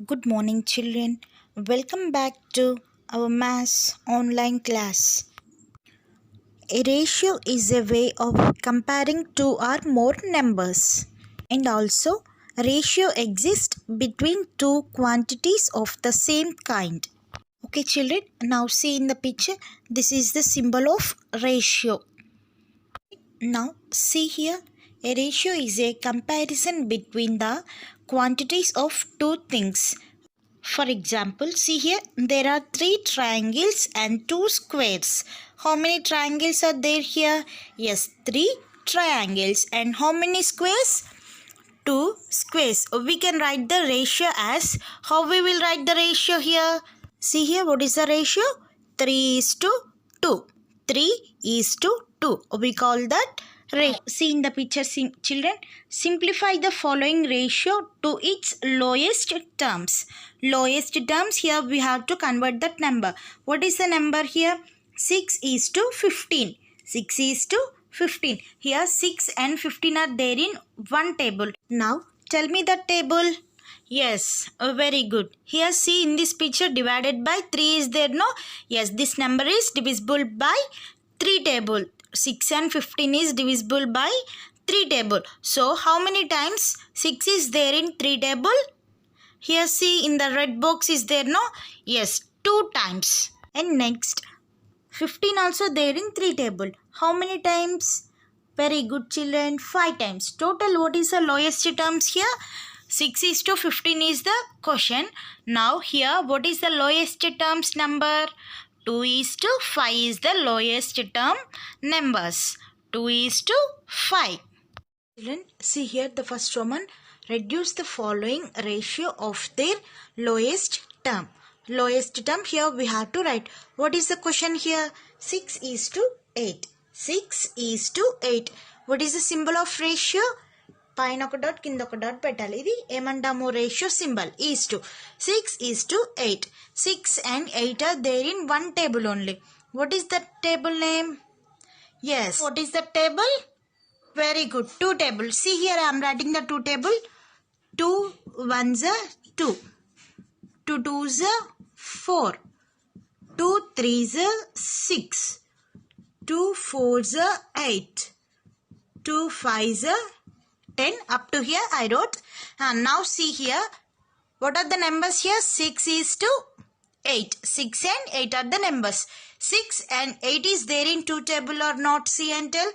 Good morning, children. Welcome back to our maths online class. A ratio is a way of comparing two or more numbers. And also, a ratio exists between two quantities of the same kind. Okay, children, now see in the picture, this is the symbol of ratio. Now, see here, a ratio is a comparison between the quantities of two things. For example, see here, there are three triangles and two squares. How many triangles are there here? Yes, three triangles. And how many squares? Two squares. We can write the ratio as, how we will write the ratio here? See here, what is the ratio? 3 is to 2. 3 is to 2. We call that ratio. See in the picture, children, simplify the following ratio to its lowest terms. Lowest terms, here we have to convert that number. What is the number here? 6 is to 15. 6 is to 15. Here 6 and 15 are there in one table. Now tell me the table. Yes, very good. Here see in this picture divided by 3 is there, no? Yes, this number is divisible by 3 table. 6 and 15 is divisible by 3 table. So how many times 6 is there in 3 table? Here see in the red box is there, no? Yes, 2 times. And next 15 also there in 3 table. How many times? Very good, children. 5 times. Total, what is the lowest terms here? 6 is to 15 is the question. Now here, what is the lowest terms number? 2 is to 5 is the lowest term numbers. 2 is to 5. Children, see here the first Roman. Reduce the following ratio of their lowest term. Lowest term, here we have to write. What is the question here? 6 is to 8. 6 is to 8. What is the symbol of ratio? పైన ఒక dot కింద ఒక dot పెట్టాలి. ఇది ఏమంటాము? Ratio symbol. Is to 6 is to 8. 6 and 8 are there in one table only. What is the table name? Yes. What is the table? Very good. 2 table. See here I am writing the 2 table. 2 ones are 2. 2 twos are 4. 2 threes are 6. 2 fours are 8. 2 fives are 10. Up to here I wrote. And now see here. What are the numbers here? 6 is to 8. 6 and 8 are the numbers. 6 and 8 is there in 2 table or not? See and tell.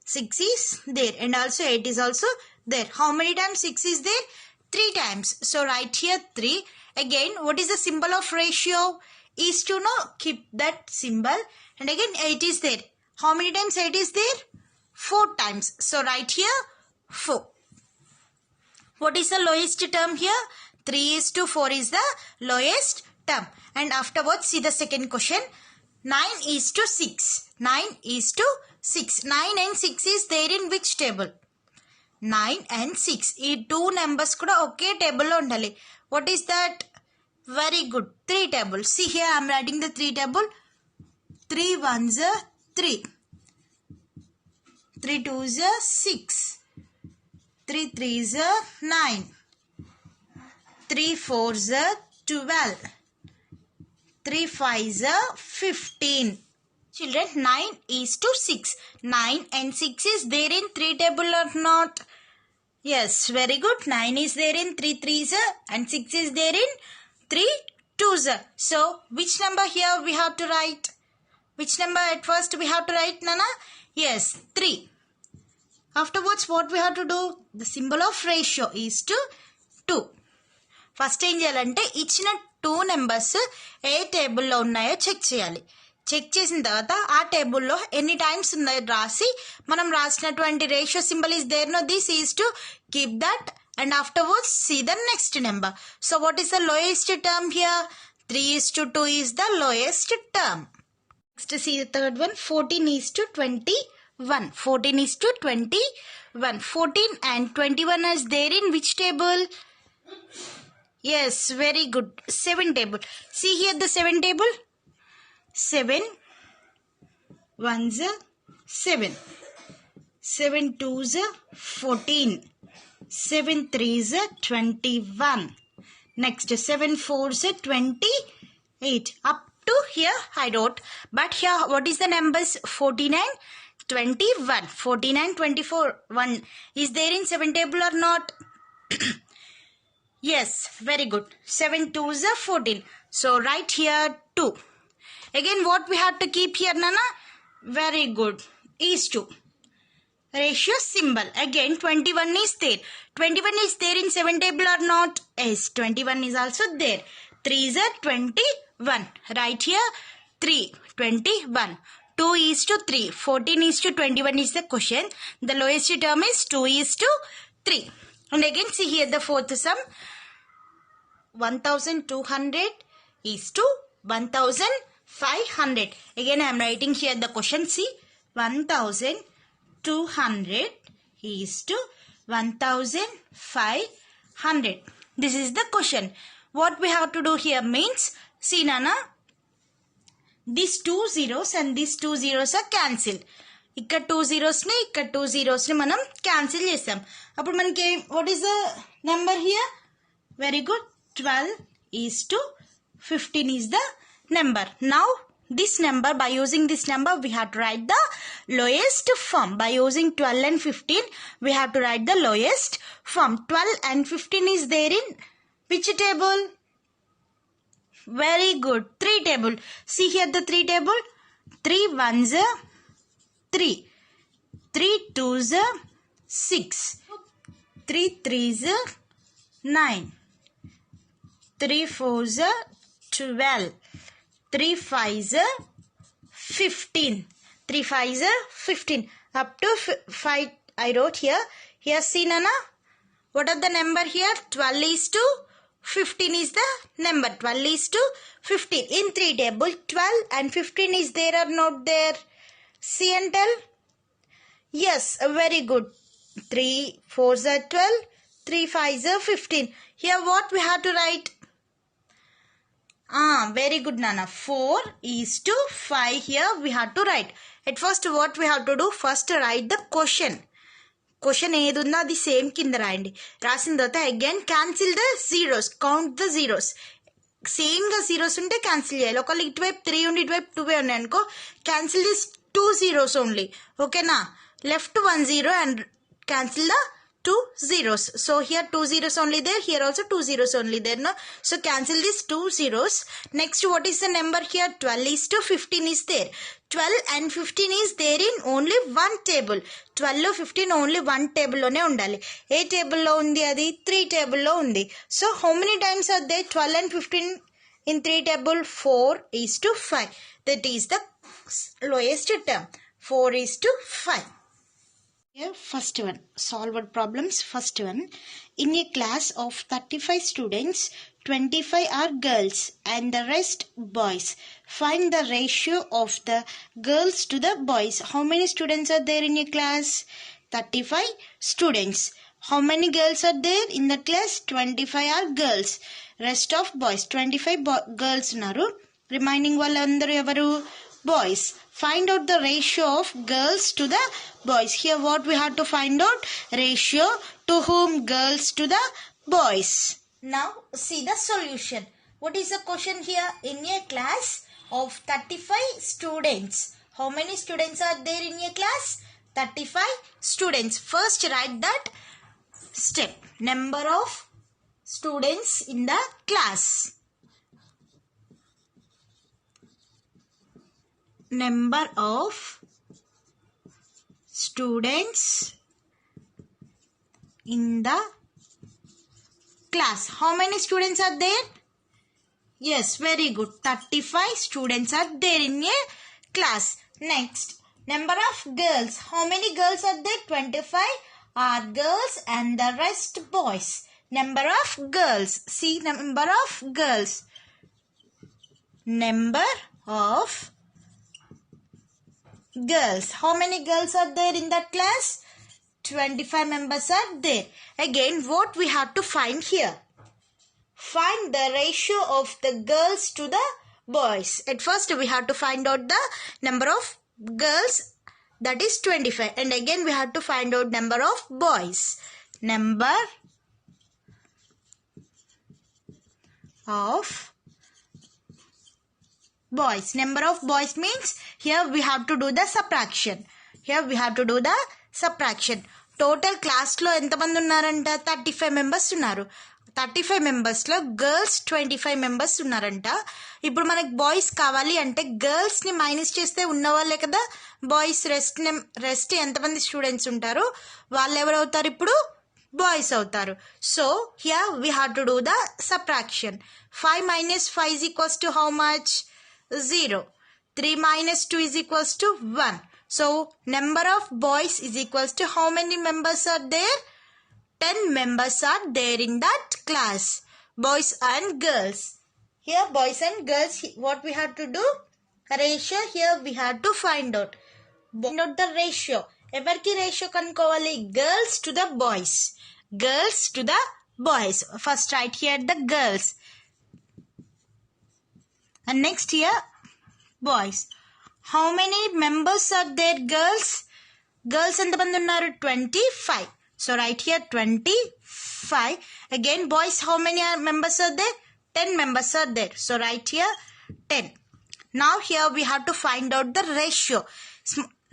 6 is there and also 8 is also there. How many times 6 is there? 3 times. So write here 3. Again, what is the symbol of ratio? Is to know. Keep that symbol. And again 8 is there. How many times 8 is there? 4 times. So write here 4. What is the lowest term here? 3 is to 4 is the lowest term. And afterwards see the second question. 9 is to 6. 9 is to 6. 9 and 6 is there in which table? 9 and 6. ఈ 2 numbers కూడా ఒకే table లో ఉండాలి. What is that? Very good. 3 table. See here I am writing the 3 table. 3 ones are 3. 3 twos are 6. 3 threes are 9. 3 fours are 12. 3 fives are 15. Children, 9 is to 6. 9 and 6 is there in 3 table or not? Yes, very good. 9 is there in 3 threes and 6 is there in 3 twos. So, which number here we have to write? Which number at first we have to write, Nana? Yes, 3. Afterwards, what we have to do? The symbol of ratio is to 2. First ఏం చేయాలంటే ఇచ్చిన 2 numbers ఏ టేబుల్లో ఉన్నాయో check చేయాలి. Check చేసిన తర్వాత ఆ టేబుల్లో ఎన్ని టైమ్స్ ఉన్నాయో రాసి మనం రాసినటువంటి ratio symbol is there no this is to keep that and afterwards see the next number. So what is the lowest term here? 3 is to 2 is the lowest term. Next see the third one. 14 is to 21. 14 is to 21. 14 and 21 is there in which table? Yes, very good. 7 table. See here the 7 table. 7 ones are 7. 7 twos are 14. 7 threes are 21. Next 7 4s 28. Up to here I wrote, but here what is the numbers? 49, 21. 49, 24, 1 is there in 7 table or not? Yes, very good. 7 2s are 14. So write here 2. Again what we have to keep here, Nana? Very good. Is 2. Ratio symbol. Again 21 is there. 21 is there in 7 table or not? Yes, 21 is also there. 3s are 21. Right here 3, 21. 2 is to 3. 14 is to 21 is the question. The lowest term is 2 is to 3. And again see here the fourth sum. 1200 is to 1500. Again I am writing here the question. See, 1200 is to 1500. This is the question. What we have to do here means, see Nana, these 2 zeros and these 2 zeros are cancelled. ఇక్కడ 2 zeros ని ఇక్కడ 2 zeros ని మనం cancel చేసాం. అప్పుడు మనకి what is the number here? Very good. 12 is to 15 is the number. Now this number, by using this number we have to write the lowest form. By using 12 and 15 we have to write the lowest form. 12 and 15 is there in which table? Very good. 3 table. See here the 3 table. 3 1s 3. 3 2s 6. 3 3s 9. 3 4s 12. 3 5s 15. 3 5s 15. Up to 5 I wrote here. Here see Nana. What are the number here? 12 is to 15 is the number. 12 is to 15. In 3 table 12 and 15 is there or not there? See and tell. Yes, very good. 3 4s are 12. 3 5s are 15. Here what we have to write? Very good Nana. 4 is to 5 here we have to write. At first what we have to do? First write the question. Question ఏది ఉందో అది same కింద రాయండి. రాసిన తర్వాత again cancel the zeros. Count the zeros. సేమ్గా zeros ఉంటే cancel చేయాలి. ఒకవేళ ఇటువైపు 3 ఉండి ఇటువైపు 2 ఉన్నాయి అనుకో, క్యాన్సిల్ దిస్ 2 zeros ఓన్లీ. ఓకేనా? Left 1 0 and cancel the 2 zeros. So here 2 zeros only there. Here also 2 zeros only there. No? So cancel these 2 zeros. Next what is the number here? 12 is to 15 is there. 12 and 15 is there in only one table. 12 15 only one table lone undali. A table lo undi adi 3 table lo undi. So how many times are there? 12 and 15 in 3 table. 4 is to 5. That is the lowest term. 4 is to 5. Here first one, solved problems. First one, in a class of 35 students, 25 are girls and the rest boys. Find the ratio of the girls to the boys. How many students are there in a class? 35 students. How many girls are there in the class? 25 are girls. Rest of boys. 25 girls unaru. Remaining vallandaru evaru? Boys. Find out the ratio of girls to the boys. Here what we have to find out? Ratio to whom? Girls to the boys. Now see the solution. What is the question here? In a class of 35 students. How many students are there in a class? 35 students. First write that step. Number of students in the class. Number of students in the class. How many students are there? Yes, very good. 35 students are there in a class. Next, number of girls. How many girls are there? 25 are girls and the rest boys. Number of girls. See, number of girls. Number of girls. How many girls are there in that class? 25 members are there. Again, what we have to find here? Find the ratio of the girls to the boys. At first, we have to find out the number of girls, that is 25. And again, we have to find out number of boys. Number of boys. Number of boys means here we have to do the subtraction. Total class లో ఎంతమంది ఉన్నారంట? 35 members ఉన్నారు. 35 మెంబర్స్లో girls 25 members ఉన్నారంట. ఇప్పుడు మనకి boys కావాలి అంటే గర్ల్స్ని మైనస్ చేస్తే ఉన్నవాళ్ళే కదా బాయ్స్. రెస్ట్ ఎంతమంది స్టూడెంట్స్ ఉంటారు వాళ్ళు ఎవరు అవుతారు? ఇప్పుడు బాయ్స్ అవుతారు. So here we have to do the subtraction. 5 minus 5 is equals to how much? 0. 3 minus 2 is equals to 1. So number of boys is equals to how many members are there? 10 members are there in that class. Boys and girls. Here boys and girls, what we have to do? Ratio here we have to find out. Find out the ratio. Evarki ratio kanukovali? Girls to the boys. Girls to the boys. First write here the girls. And next here boys. How many members are there girls? Girls ఎంతమంది ఉన్నారు? 25. So write here 25. Again boys, how many members are there? 10 members are there. So write here 10. Now here we have to find out the ratio.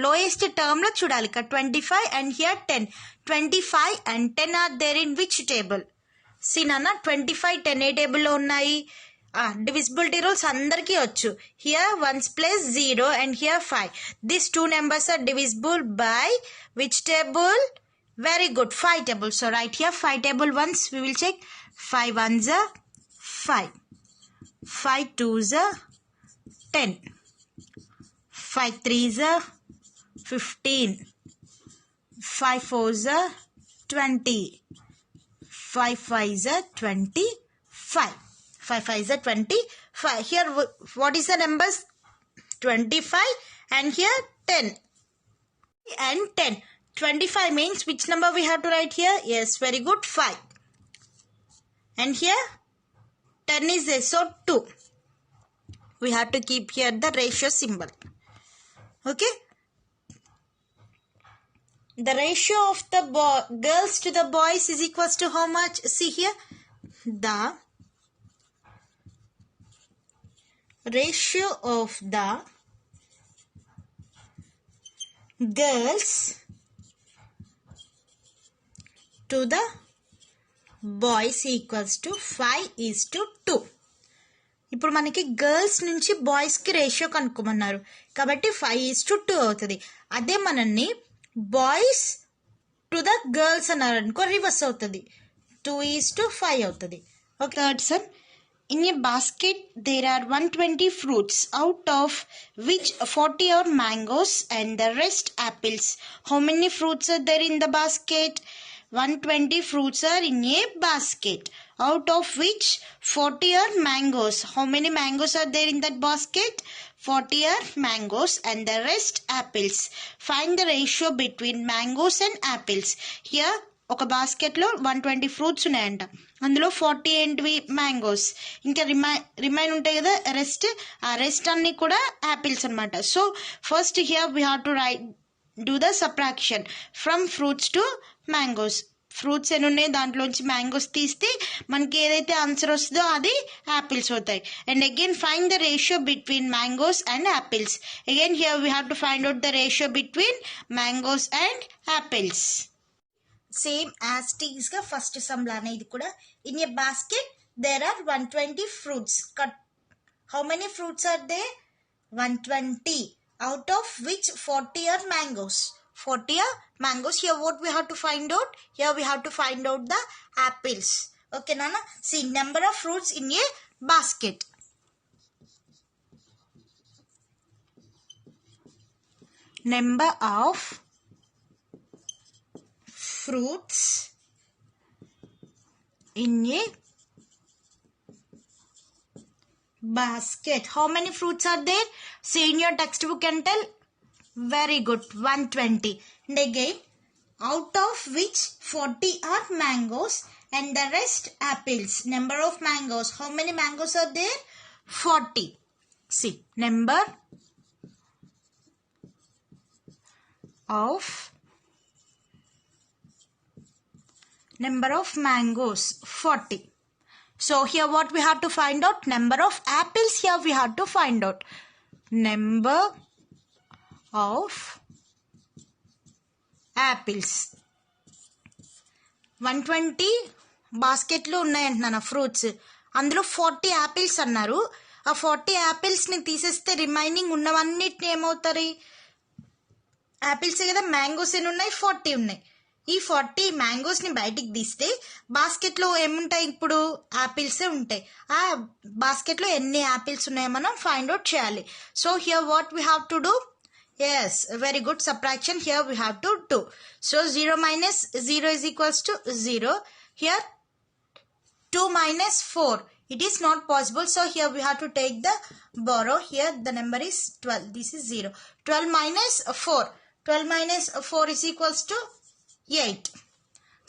Lowest term lo చూడాలి. 25 and here 10. 25 and 10 are there in which table? See nana, 25 10 A table లో ఉన్నాయి? Divisibility rules అందరికీ వచ్చు. Here 1's place 0 and here 5. These two numbers are divisible by which table? Very good, 5 table. So right here 5 table once we will check. 5 1's are 5. 5 2's are 10. 5 3's are 15. 5 4's are 20. 5 5's are 25. 5 5's are 25. Here what is the numbers? 25 and here 10 and 10. 25 means which number we have to write here? Yes, very good, 5. And here 10 is there, so 2. We have to keep here the ratio symbol. Okay. The ratio of the girls to the boys is equals to how much? See here. The ratio of the girls to the boys equals to 5:2. ఇప్పుడు మనకి girls నుంచి బాయ్స్కి ratio కనుక్కోమన్నారు కాబట్టి 5:2 అవుతుంది. అదే మనల్ని boys to the girls అన్నారు అనుకో రివర్స్ అవుతుంది, 2:5 అవుతుంది. Okay. Third sum. In a basket, there are 120 fruits, out of which 40 are mangoes and the rest apples. How many fruits are there in the basket? 120 fruits are in a basket, out of which 40 are mangoes. How many mangoes are there in that basket? 40 are mangoes and the rest apples. Find the ratio between mangoes and apples. Here ఒక బాస్కెట్లో 120 fruits ఉన్నాయంట, అందులో 40 ఏంటివి? Mangoes. ఇంకా remain ఉంటాయి కదా rest, ఆ rest అన్ని కూడా యాపిల్స్ అనమాట. So first here we have to do the subtraction from fruits to mangoes. Fruits ఎన్ని ఉన్నాయి దాంట్లోంచి మ్యాంగోస్ తీస్తే మనకి ఏదైతే ఆన్సర్ వస్తుందో అది యాపిల్స్ అవుతాయి. And again find the ratio between mangoes and apples. Again here we have to find out the ratio between mangoes and apples. Same as టీస్ గా ఫస్ట్ సమ్ లానే ఇది కూడా. In a basket there are 120 fruits. How many fruits are they? 120, out of which 40 are mangoes. 40 are mangoes. Here what we have to find out? Here we have to find out the apples. Okay Nana, see number of fruits in a basket. Number of fruits in a basket. How many fruits are there? See in your textbook and tell. Very good, 120. And again, out of which 40 are mangoes and the rest apples. Number of mangoes. How many mangoes are there? 40. See, number of mangoes 40. So here what we have to find out? Number of apples. Here we have to find out number of apples. 120 బాస్కెట్లు ఉన్నాయంటున్నాను fruits, అందులో 40 apples అన్నారు. ఆ 40 యాపిల్స్ని తీసేస్తే remaining ఉన్నవన్నిటిని ఏమవుతాయి? యాపిల్సే కదా, mangoes ఎన్ని ఉన్నాయి? 40 ఉన్నాయి. ఈ 40 మ్యాంగోస్ని బయటికి తీస్తే బాస్కెట్లో ఏముంటాయి? ఇప్పుడు యాపిల్సే ఉంటాయి. ఆ బాస్కెట్లో ఎన్ని యాపిల్స్ ఉన్నాయో మనం ఫైండ్ అవుట్ చేయాలి. So here what we have to do? Yes, very good subtraction. Here we have to do. So 0 minus 0 is equals to 0. Here 2 minus 4. It is not possible. So here we have to take the borrow. Here the number is 12. This is 0. 12 minus 4. 12 minus 4 is equals to 8.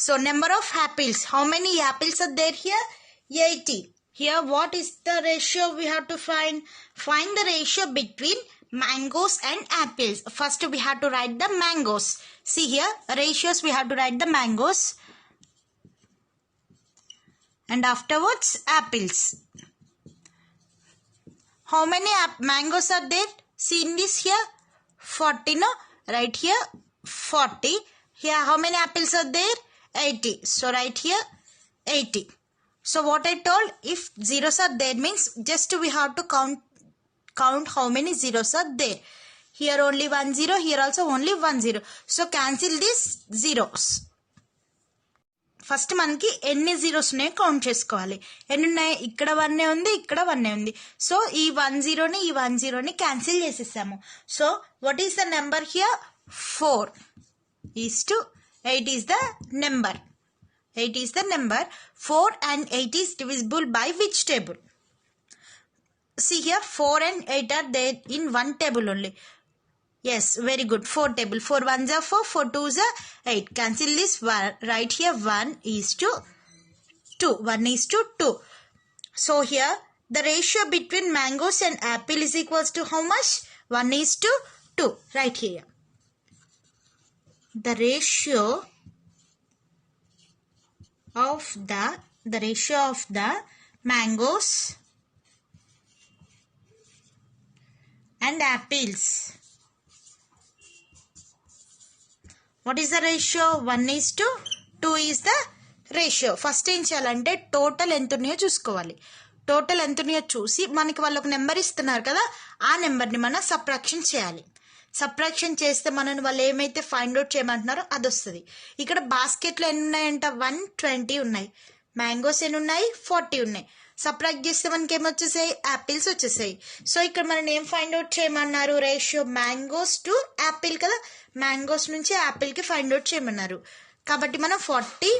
So number of apples. How many apples are there here? 80. Here what is the ratio we have to find? Find the ratio between mangoes and apples. First we have to write the mangoes. See here, ratios we have to write the mangoes. And afterwards apples. How many mangoes are there? See in this here, 40 no? Right here, 40. Here how many apples are there? 80. So right here, 80. So what I told, if zeros are there means just we have to count how many zeros are there. Here only 1 0, here also only 1 0. So cancel these zeros. First మనకి ఎన్ని zeros ఉన్నాయో count చేసుకోవాలి. ఎన్ని ఉన్నాయి? ఇక్కడ 1 ఉంది, ఇక్కడ 1 ఉంది. సో ఈ 1 0ని ఈ 1 0ని క్యాన్సిల్ చేసేసాము. So what is the number here? 4 is to 8 is the number. 8 is the number. 4 and 8 is divisible by which table? See here, 4 and 8 are there in one table only. Yes, very good. 4 table. 4 1s are 4, 4 2s are 8. Cancel this. Right here 1 is to 2. 1 is to 2. So here the ratio between mangoes and apple is equals to how much? 1 is to 2. Right here. The ratio of the mangoes and apples. What is the ratio? 1 is to 2 is the ratio. First ఏం చేయాలంటే total ఎంత ఉన్నాయో చూసుకోవాలి. Total ఎంత ఉన్నాయో చూసి మనకి వాళ్ళు ఒక నెంబర్ ఇస్తున్నారు కదా, ఆ నెంబర్ని మనం సబ్ట్రాక్షన్ చేయాలి. సబ్ట్రాక్షన్ చేస్తే మనం వాళ్ళు ఏమైతే ఫైండ్ అవుట్ చేయమంటున్నారో అది వస్తుంది. ఇక్కడ బాస్కెట్లో ఎన్ని ఉన్నాయంట? 120 ఉన్నాయి. మ్యాంగోస్ ఎన్ని ఉన్నాయి? 40 ఉన్నాయి. సబ్ట్రాక్ట్ చేస్తే మనకి ఏమొచ్చేసాయి? యాపిల్స్ వచ్చేసాయి. సో ఇక్కడ మనం ఏం ఫైండ్ అవుట్ చేయమన్నారు? రేషియో మ్యాంగోస్ టు యాపిల్ కదా, మ్యాంగోస్ నుంచి యాపిల్కి ఫైండ్ అవుట్ చేయమన్నారు. కాబట్టి మనం 40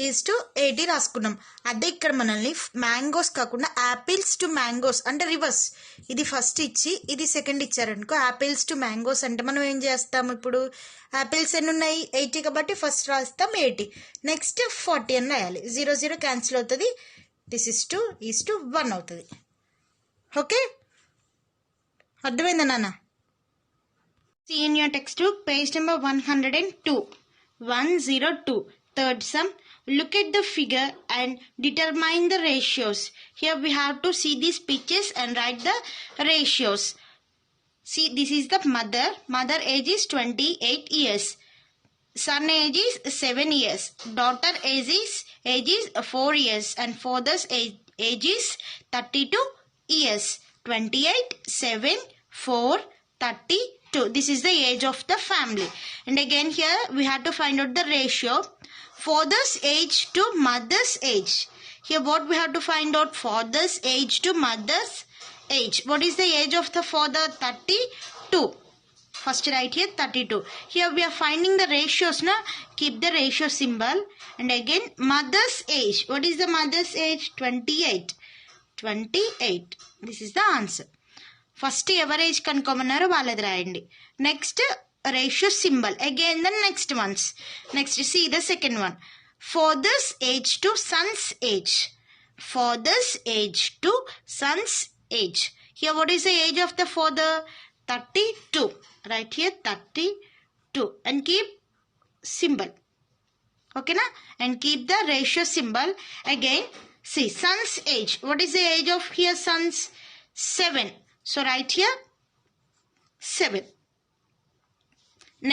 ఈజ్ టు 80 రాసుకున్నాం. అదే ఇక్కడ మనల్ని మ్యాంగోస్ కాకుండా యాపిల్స్ టు మ్యాంగోస్ అంటే రివర్స్, ఇది ఫస్ట్ ఇచ్చి ఇది సెకండ్ ఇచ్చారనుకో, యాపిల్స్ టు మ్యాంగోస్ అంటే మనం ఏం చేస్తాం? ఇప్పుడు యాపిల్స్ ఎన్ని ఉన్నాయి? 80 కాబట్టి ఫస్ట్ రాస్తాం 80, నెక్స్ట్ 40 అని రాయాలి. 0 0 క్యాన్సిల్ అవుతుంది. దిస్ ఇస్ టు 1 అవుతుంది. ఓకే, అర్థమైందా నాన్న? See in your textbook, page number 102. 102. Third sum. Look at the figure and determine the ratios. Here we have to see these pictures and write the ratios. See, this is the mother. Mother age is 28 years. Son age is 7 years. Daughter age is 4 years. And father's age is 32 years. 28, 7, 4, 32. This is the age of the family. And again here we have to find out the ratio. Father's age to mother's age. Here what we have to find out? Father's age to mother's age. What is the age of the father? 32. First write here 32. Here we are finding the ratios. Now keep the ratio symbol. And again mother's age. What is the mother's age? 28. 28. This is the answer. First average కనుక్కోమన్నారు, వాళ్ళది రాయండి. Next ratio symbol. Again the next once. Next see the second one. Father's age to son's age. Father's age to son's age. Here what is the age of the father? 32. Right here 32. And keep symbol. Okay na? And keep the ratio symbol. Again See, son's age. What is the age of here sons? 7. So write here 7.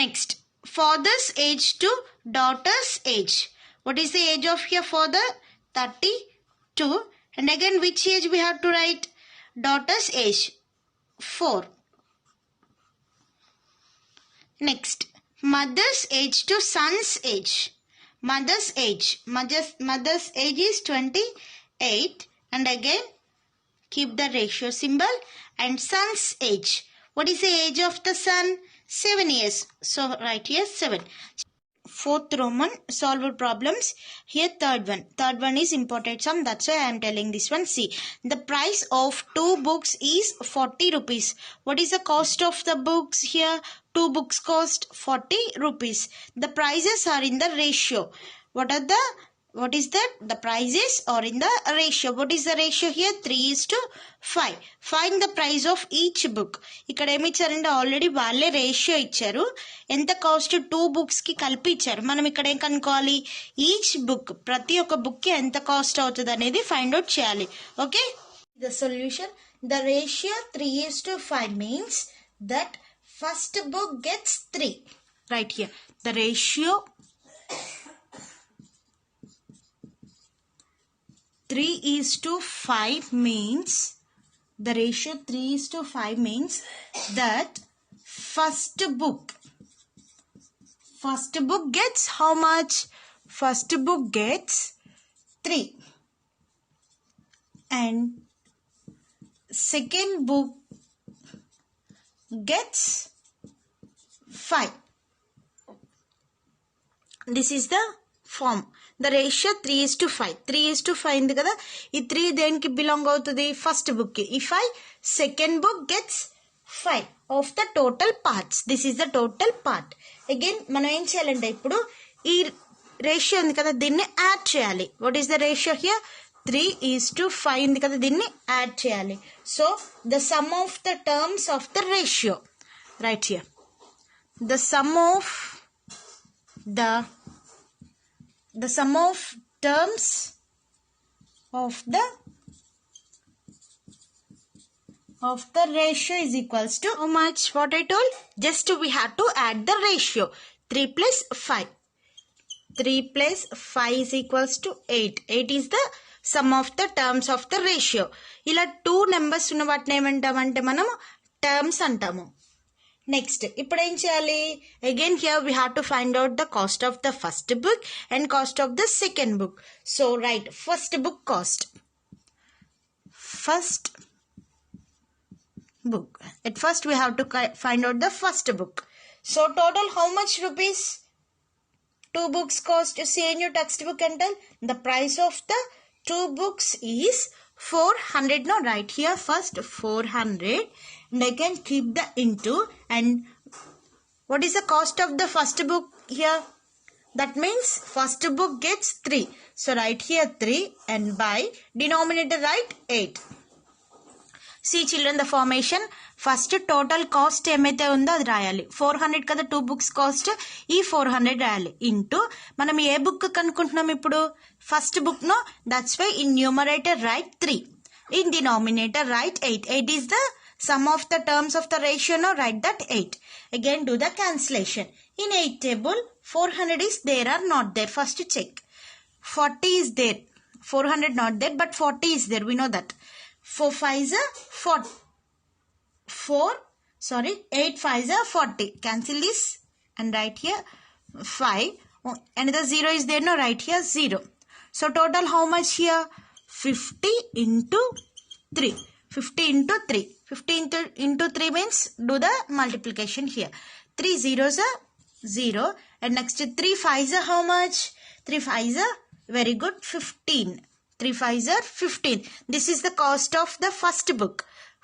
Next, father's age to daughter's age. What is the age of your father? 32. And again, which age we have to write? Daughter's age, 4. Next, mother's age to son's age. Mother's age. Mother's age is 28. And again, keep the ratio symbol. And son's age. What is the age of the son? 7 years. So write here 7. Fourth Roman, solve problems. Here third one. Third one is important sum. That's why I am telling this one. See, the price of 2 books is 40 rupees. What is the cost of the books here? 2 books cost 40 rupees. The prices are in the ratio. What is that? The prices are in the ratio. What is the ratio here? 3:5. Find the price of each book. ఇక్కడ ఏమి ఇచ్చారంటే already వాళ్ళే ratio ఇచ్చారు. ఎంత cost 2 books కి కలిపి ఇచ్చారు. మనం ఇక్కడ ఏం కనుక్కోవాలి? ఈచ్ బుక్, ప్రతి ఒక్క బుక్ కి ఎంత కాస్ట్ అవుతుంది అనేది ఫైండ్ అవుట్ చేయాలి. Okay, the solution. The ratio 3:5 means that first book gets 3. Right here. The ratio 3:5 means, the ratio 3:5 means that first book gets how much? First book gets 3 and second book gets 5. This is the form. The ratio 3:5. 3:5 ఉంది కదా. ఈ 3 దేనికి belong అవుతుంది? First book కి. ఈ 5 second book gets 5 of the total parts. This is the total part. Again మనం ఏం చేయాలంటే ఇప్పుడు ఈ రేషియో ఉంది కదా, దీన్ని యాడ్ చేయాలి. What is the ratio here? 3:5 ఉంది కదా, దీన్ని యాడ్ చేయాలి. So the sum of the terms of the ratio. Right here. The sum of terms of the ratio is equals to how much? What I told? Just we have to add the ratio. 3 plus 5. 3 plus 5 is equals to 8. 8 is the sum of the terms of the ratio. ఇలా 2 numbers ఉన్న వాటిని ఏమంటామంటే మనం terms అంటాము. Next ఇప్పుడు ఏం చేయాలి? Again here we have to find out the cost of the first book and cost of the second book. So right first book cost. First book. At first we have to find out the first book. So total how much rupees 2 books cost? See in your textbook and tell. The price of the 2 books is 400. Now write here first 400. And I can keep the into. And what is the cost of the first book here? That means first book gets 3. So write here 3 and by denominator write 8. See children, the formation. First total cost ఏమైతే ఉందో అది రాయాలి. 400 కదా 2 books cost. ఈ 400 రాయాలి into మనం ఏ book కనుక్కుంటున్నాం ఇప్పుడు? First book no. That's why in numerator right 3. In denominator right 8. 8 is the sum of the terms of the ratio. Now write that 8. Again do the cancellation. In 8 table 400 is there or not there? First check. 40 is there. 400 not there but 40 is there. We know that. 4 5s are 40. 8 5s are 40. Cancel this and write here 5. Another 0 is there. No, write here 0. So total how much here? 50 into 3. 50 into 3. 50 into 3 means do the multiplication here. 3 zeros are 0. And next 3 5s are how much? 3 5s are very good 15. 3 5s are 15. This is the cost of the first book.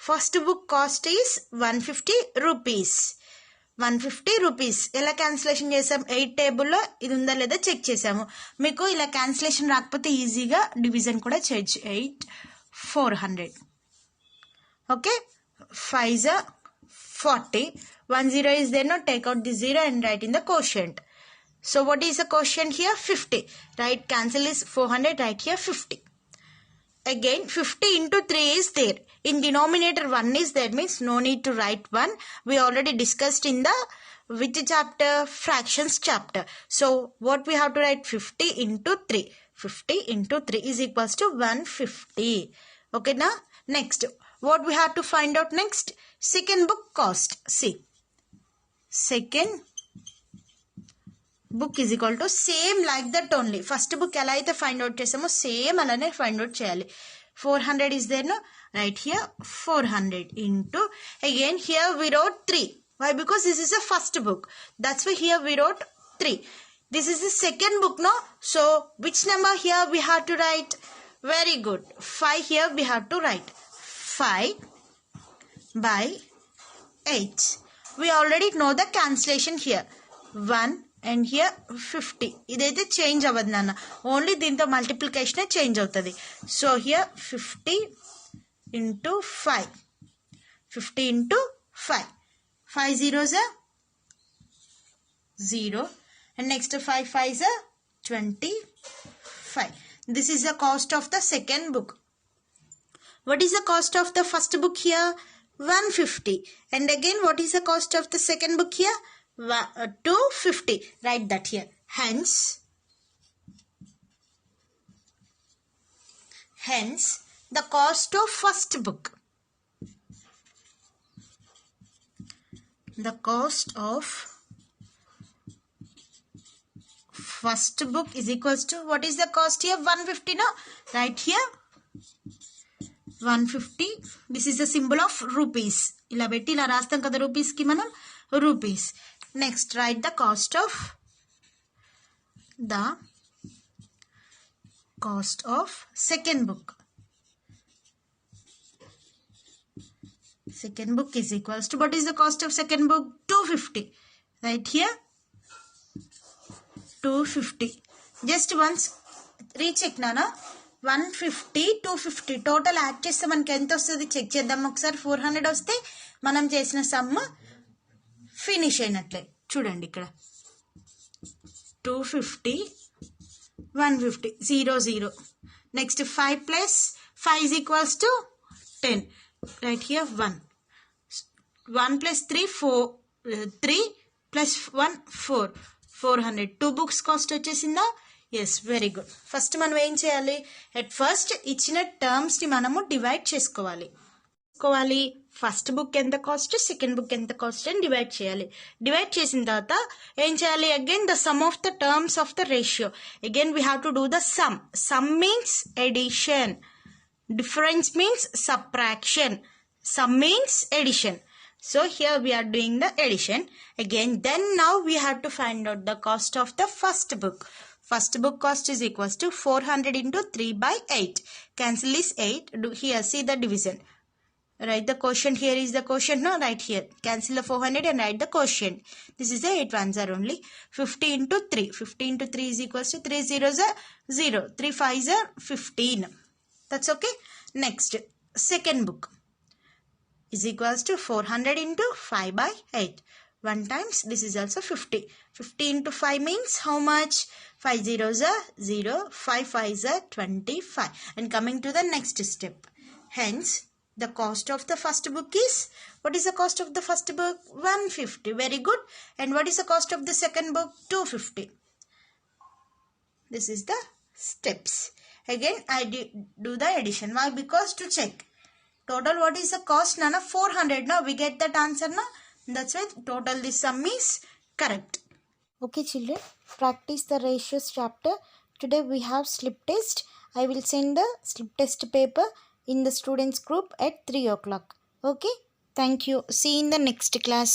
First book cost is 150 rupees. 150 rupees. ఇలా cancellation చేసాం. 8 టేబుల్లో ఇది ఉందా లేదా check చేసాము. మీకు ఇలా cancellation రాకపోతే ఈజీగా డివిజన్ కూడా చేయొచ్చు. 8 400. Okay, 5s are 40. 1 0 is there. No, take out the 0 and write in the quotient. So what is the quotient here? 50. Right, cancel is 400. Write here 50. Again 50 into 3 is there. In denominator 1 is there, means no need to write 1. We already discussed in the which chapter? Fractions chapter. So what we have to write? 50 into 3. 50 into 3 is equals to 150. Okay now? Next, what we have to find out next? Second book cost. See. Second book is equal to same like that only. First book ఎలా అయితే find out చేసామో same అలానే find out చేయాలి. 400 is there, no? Right here 400 into, again here we wrote 3. Why? Because this is a first book. That's why here we wrote 3. This is the second book, no? So which number here we have to write? Very good. 5 here we have to write. 5 by 8. We already know the cancellation here. 1 and here 50. ఇదైతే change అవ్వదు నాన్న, only దీంతో మల్టిప్లికేషనే change అవుతుంది. So here 50 into 5. 50 into 5. 5 zeros are 0 and next 5 5s are 25. This is the cost of the second book. What is the cost of the first book here? 150. And again what is the cost of the second book here? 250. Write that here. Hence the cost of first book. The cost of first book is equals to, what is the cost here? 150, no? Right here 150. This is the symbol of rupees. ఇలా పెట్టి ఇలా రాస్తాం కదా rupees కి మనం, rupees. Next, write the cost of second book. Second book is equals to, what is the cost of second book? 250. Right here 250. Just once recheck nana. 150 250 total add చేస్తే మనకి ఎంత వస్తుంది చెక్ చేద్దాం ఒకసారి. 400 వస్తే మనం చేసిన సమ్ ఫినిష్ అయినట్లే. చూడండి ఇక్కడ 250 150 0 0. Next 5 plus 5 is equals to 10. Right here 1 plus 3 4 3 plus 1 4 400. 2 books cost వచ్చేసిందా? Yes, very good. ఫస్ట్ మనం ఏం చేయాలి? ఎట్ ఫస్ట్ ఇచ్చిన టర్మ్స్ని మనము డివైడ్ చేసుకోవాలి. ఫస్ట్ బుక్ ఎంత కాస్ట్, సెకండ్ బుక్ ఎంత కాస్ట్ అని డివైడ్ చేయాలి. డివైడ్ చేసిన తర్వాత ఏం చేయాలి? Again the sum of the terms of the ratio. Again we have to do the sum. Sum means addition, difference means subtraction, sum means addition. So here we are doing the addition again. Then now we have to find out the cost of the first book. First book cost is equals to 400 into 3 by 8. Cancel this 8. Do here, see the division. Write the quotient. Here is the quotient, no? Right here. Cancel the 400 and write the quotient. This is the 8 ones are only. 50 into 3. 50 into 3 is equals to 3 zeros are 0. 3 5s are 15. That's okay. Next, second book is equals to 400 into 5 by 8. 1 times, this is also 50. 50 into 5 means how much? 5 zeros are 0. 5 5s are 25. And coming to the next step. Hence, the cost of the first book is, what is the cost of the first book? 150. Very good. And what is the cost of the second book? 250. This is the steps. Again I do the addition. Why? Because to check total what is the cost, nana? 400. Now we get that answer, na? That's why total this sum is correct. Okay children, practice the ratios chapter. Today we have slip test. I will send the slip test paper in the students group at 3 o'clock. Okay, thank you. See you in the next class.